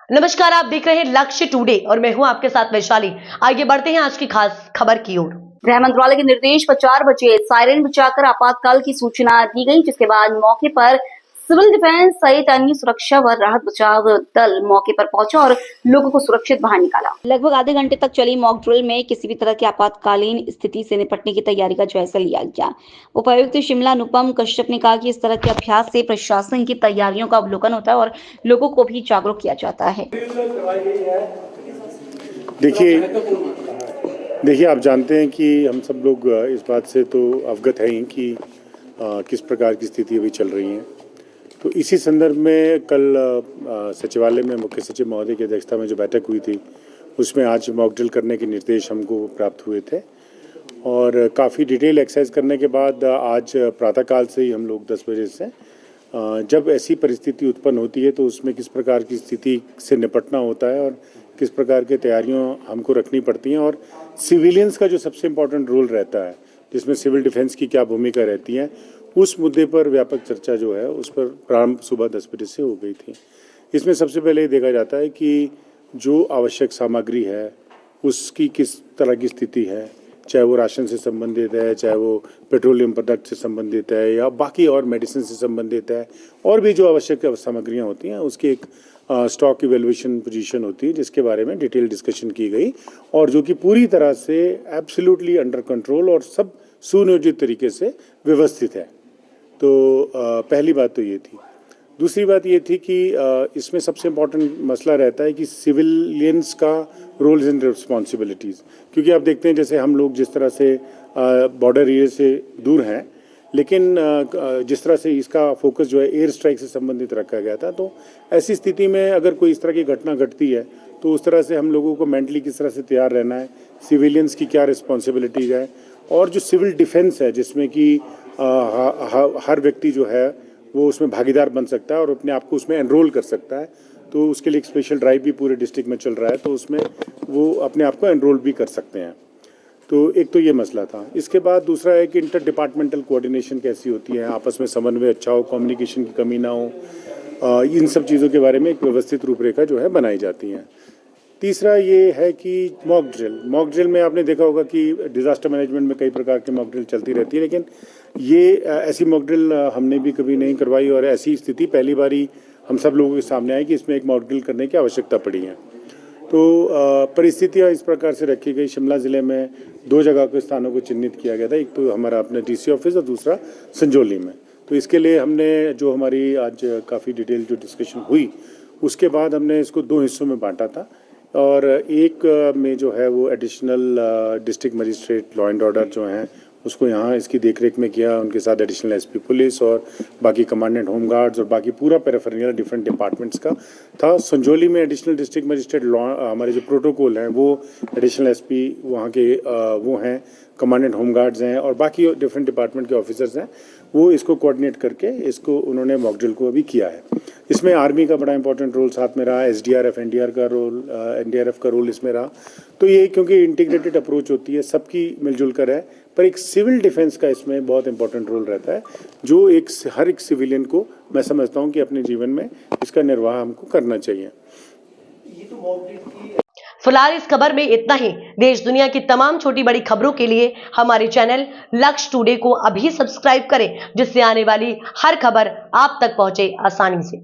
नमस्कार, आप देख रहे हैं लक्ष्य टुडे और मैं हूं आपके साथ वैशाली। आइए बढ़ते हैं आज की खास खबर की ओर। गृह मंत्रालय के निर्देश पर 4 बजे सायरन बजाकर आपातकाल की सूचना दी गई, जिसके बाद मौके पर सिविल डिफेंस सहित अन्य सुरक्षा व राहत बचाव दल मौके पर पहुंचा और लोगों को सुरक्षित बाहर निकाला। लगभग आधे घंटे तक चली मॉक ड्रिल में किसी भी तरह की आपातकालीन स्थिति से निपटने की तैयारी का जायजा लिया गया। उपायुक्त शिमला अनुपम कश्यप ने कहा कि इस तरह के अभ्यास से प्रशासन की तैयारियों का अवलोकन होता है और लोगों को भी जागरूक किया जाता है। देखिए आप जानते हैं कि हम सब लोग इस बात से तो अवगत हैं कि किस प्रकार की स्थिति अभी चल रही है। तो इसी संदर्भ में कल सचिवालय में मुख्य सचिव महोदय की अध्यक्षता में जो बैठक हुई थी, उसमें आज मॉक ड्रिल करने के निर्देश हमको प्राप्त हुए थे और काफ़ी डिटेल एक्सरसाइज करने के बाद आज प्रातःकाल से ही हम लोग 10 बजे से जब ऐसी परिस्थिति उत्पन्न होती है तो उसमें किस प्रकार की स्थिति से निपटना होता है और किस प्रकार की तैयारियां हमको रखनी पड़ती हैं और सिविलियंस का जो सबसे इम्पोर्टेंट रोल रहता है, जिसमें सिविल डिफेंस की क्या भूमिका रहती है, उस मुद्दे पर व्यापक चर्चा जो है उस पर प्रारंभ सुबह 10 बजे से हो गई थी। इसमें सबसे पहले ये देखा जाता है कि जो आवश्यक सामग्री है उसकी किस तरह की स्थिति है, चाहे वो राशन से संबंधित है, चाहे वो पेट्रोलियम प्रोडक्ट से संबंधित है या बाकी और मेडिसिन से संबंधित है, और भी जो आवश्यक सामग्रियां होती हैं उसकी एक स्टॉक इवेल्युएशन पोजीशन होती है, जिसके बारे में डिटेल डिस्कशन की गई और जो कि पूरी तरह से एब्सोल्युटली अंडर कंट्रोल और सब सुनियोजित तरीके से व्यवस्थित है। तो पहली बात तो ये थी। दूसरी बात ये थी कि इसमें सबसे इम्पोर्टेंट मसला रहता है कि सिविलियंस का रोल्स एंड रिस्पॉन्सिबिलिटीज़, क्योंकि आप देखते हैं जैसे हम लोग जिस तरह से बॉर्डर एरिया से दूर हैं, लेकिन जिस तरह से इसका फोकस जो है एयर स्ट्राइक से संबंधित रखा गया था, तो ऐसी स्थिति में अगर कोई इस तरह की घटना घटती है तो उस तरह से हम लोगों को मेंटली किस तरह से तैयार रहना है, सिविलियंस की क्या रिस्पॉन्सिबिलिटीज़ है, और जो सिविल डिफेंस है जिसमें कि हर व्यक्ति जो है वो उसमें भागीदार बन सकता है और अपने आप को उसमें एनरोल कर सकता है। तो उसके लिए एक स्पेशल ड्राइव भी पूरे डिस्ट्रिक्ट में चल रहा है, तो उसमें वो अपने आप को एनरोल भी कर सकते हैं। तो एक तो ये मसला था। इसके बाद दूसरा है कि इंटर डिपार्टमेंटल कोऑर्डिनेशन कैसी होती है, आपस में समन्वय अच्छा हो, कम्युनिकेशन की कमी ना हो, इन सब चीज़ों के बारे में एक व्यवस्थित रूपरेखा जो है बनाई जाती है। तीसरा ये है कि मॉक ड्रिल में आपने देखा होगा कि डिज़ास्टर मैनेजमेंट में कई प्रकार की मॉक ड्रिल चलती रहती है, लेकिन ये ऐसी मॉक ड्रिल हमने भी कभी नहीं करवाई और ऐसी स्थिति पहली बारी हम सब लोगों के सामने आई कि इसमें एक मॉक ड्रिल करने की आवश्यकता पड़ी है। तो परिस्थितियाँ इस प्रकार से रखी गई। शिमला ज़िले में 2 जगह के स्थानों को चिन्हित किया गया था, एक तो हमारा अपना डीसी ऑफिस और दूसरा संजौली में। तो इसके लिए हमने जो हमारी आज काफ़ी डिटेल जो डिस्कशन हुई, उसके बाद हमने इसको 2 हिस्सों में बांटा था और एक में जो है वो additional district magistrate law and order जो हैं उसको यहाँ इसकी देखरेख में किया, उनके साथ एडिशनल एसपी पुलिस और बाकी कमांडेंट होम गार्ड्स और बाकी पूरा पेरिफेरल डिफरेंट डिपार्टमेंट्स का था। संजौली में एडिशनल डिस्ट्रिक्ट मजिस्ट्रेट लॉ हमारे जो प्रोटोकॉल हैं वो एडिशनल एसपी वहाँ के वो हैं, कमांडेंट होम गार्ड्स हैं और बाकी डिफरेंट डिपार्टमेंट के ऑफिसर्स हैं, वो इसको कोऑर्डिनेट करके इसको उन्होंने मॉक ड्रिल को अभी किया है। इसमें आर्मी का बड़ा इंपॉर्टेंट रोल साथ में रहा, एसडीआरएफ एनडीआरएफ का रोल इसमें रहा। तो ये क्योंकि इंटीग्रेटेड अप्रोच होती है, सबकी मिलजुल कर है, पर एक सिविल डिफेंस का इसमें बहुत इंपॉर्टेंट रोल रहता है, जो हर एक सिविलियन को मैं समझता हूँ कि अपने जीवन में इसका निर्वाह हमको करना चाहिए। फिलहाल इस खबर में इतना ही। देश दुनिया की तमाम छोटी बड़ी खबरों के लिए हमारे चैनल लक्ष्य टुडे को अभी सब्सक्राइब करें, जिससे आने वाली हर खबर आप तक पहुंचे आसानी से।